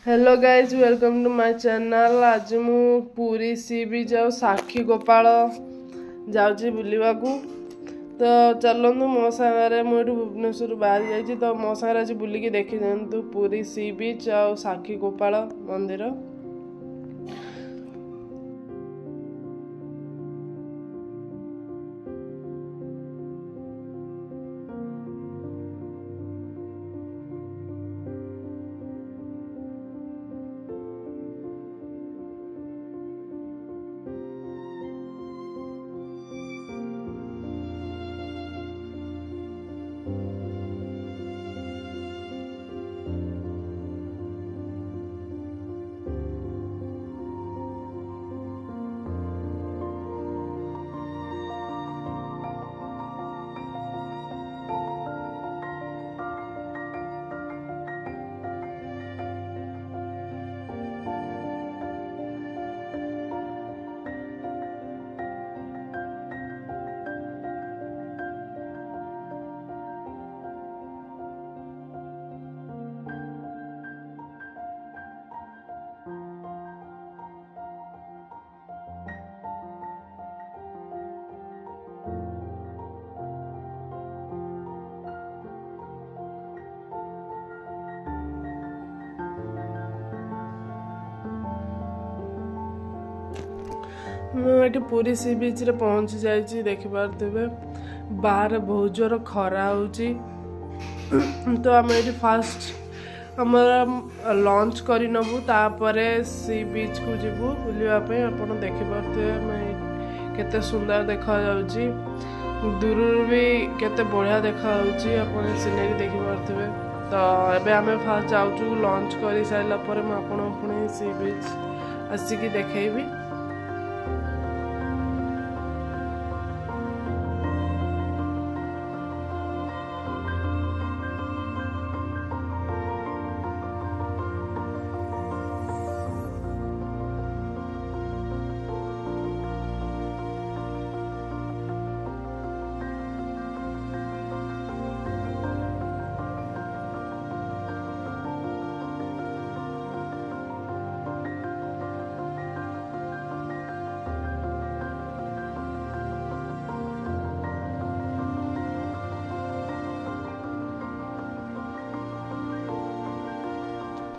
Hello guys welcome to my channel. आज मु पूरी सी बीच आ साक्षी गोपाल जाऊँगी बुलवा तो चलतु मो सागर मुझे भुवनेश्वर बाहरी जाइए तो मो सागर आज बुलिकी देखी दिंतु पूरी सी बीच आ साक्षी गोपाल मंदिर। मुझे पूरी सी बीच रे पहुंची जाइए देखिपे बाहर बहुत जोर खरा हो तो आम ये फास्ट आम लंच कर नबू तापर सी बीच को जीवु बुलवाई आप देखिपे केते सुंदर देखा दूर भी केते बढ़िया देखा सीनरी देखिपे। तो एबे आम फास्ट जाऊँ लंच कर सारापर मुझे पुणी सी बीच आसिकी देखी।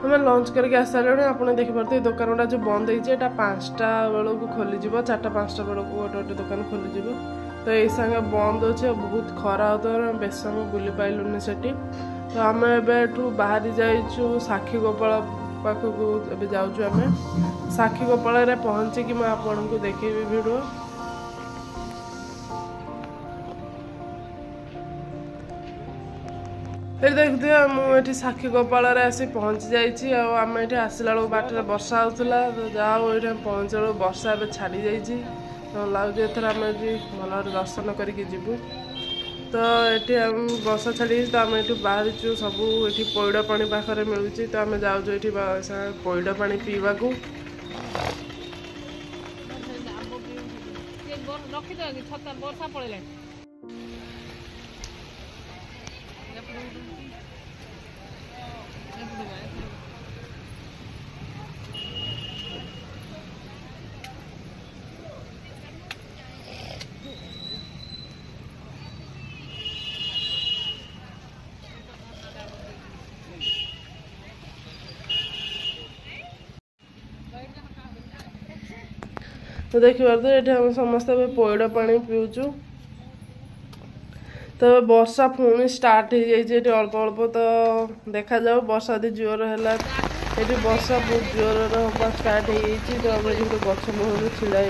हमें लंच करके आस सारे आप देखिपे दुकान गुड़ा जो बंद होता 5टा बेलू खोली 4टा-5टा बेलू गोटे गोटे दुकान खोली तो ये संगे बंद अच्छे बहुत खरा होता बेस समय बुली पाइलुनि से। तो आम एठू बाहरी जाइचु साक्षी गोपाल पाखक जाऊँ आम साक्षी गोपाल पहुँचिकी मैं आपको देखी वीडियो। फिर देखते मुझे साक्षी गोपाल आसी पहुँची जाइए आम ये आसला बेलू बाटर वर्षा होता तो जाओ ये पहुँच बेलू वर्षा ए छाड़ी जाइए तो लगे एथर आम ये भल दर्शन करके जीवु। तो ये वर्षा छाड़ी तो आम ये बाहरीचु सब ये पैड़ पानी पाखे मिलूँ तो आम जाऊँ ये पैड़ पानी पीवा को। तो देखिए ये आम समस्ते पैड़ पानी पीऊचु। तो वर्षा पुणी स्टार्ट हो जाइए अल्प अल्प तो देखा जाऊ वर्षा यदि जोर है ये वर्षा बहुत जोर हवा स्टार्ट हो तो आम ये गछ मुहर छिड़ा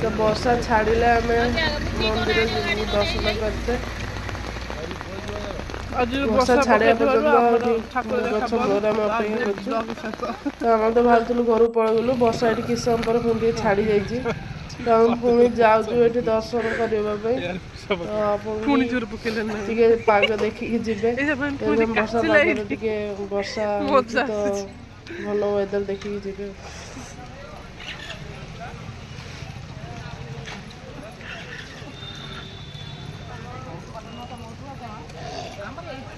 तो वर्षा छाड़े आम मंदिर दर्शन करते वर्षा छाड़ा पर्यटन गछ मुहर आम अपेक्षा कर तो भावुलु घर पलू वर्षा ये किस समय पर पुणी छाड़ी जाइए तो हम पुणी जाऊँ ये दर्शन करने पाग देखिकी जीवे वर्षा पाग टे वर्षा तो भल वेदर देखिकी जीवे।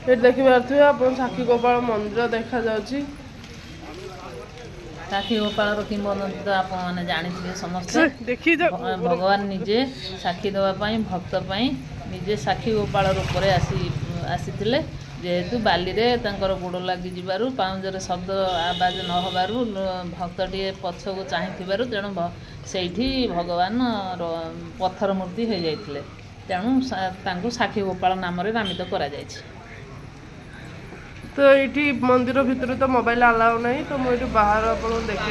ये देखिपे आप साक्षी गोपाल मंदिर देखा जाउची साक्षी गोपाल किंवदंती तो आप मैंने जानी समस्त भगवान निजे साक्षी देवाई भक्त निजे साक्षी गोपाल रूप आसी जेहेतु बाली रे गोड़ लगी जीवारु पाउंजर शब्द आवाज न होबारु भक्तटी पछ को चाहू तेणु से भगवान पत्थर मूर्ति हो जाते तेणु साक्षी गोपाल नाम नामित करा तो ये मंदिर भितर तो मोबाइल अलाउ नहीं तो मुझे बाहर आपको देखी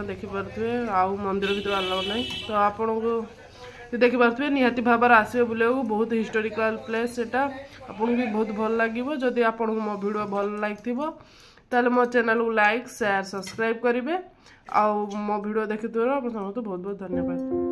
देखिपे आउ मंदिर भर अलाउ नहीं तो आपन को देखिपे निहाती भाव आसो बुले बहुत हिस्टोरिकल प्लेस सेटा आपको भी बहुत भल लगे जदि आपन को मो वीडियो भल लगी ताले मो चैनल को लाइक शेयर सब्सक्राइब करेंगे आउ मो वीडियो देखि बहुत बहुत धन्यवाद।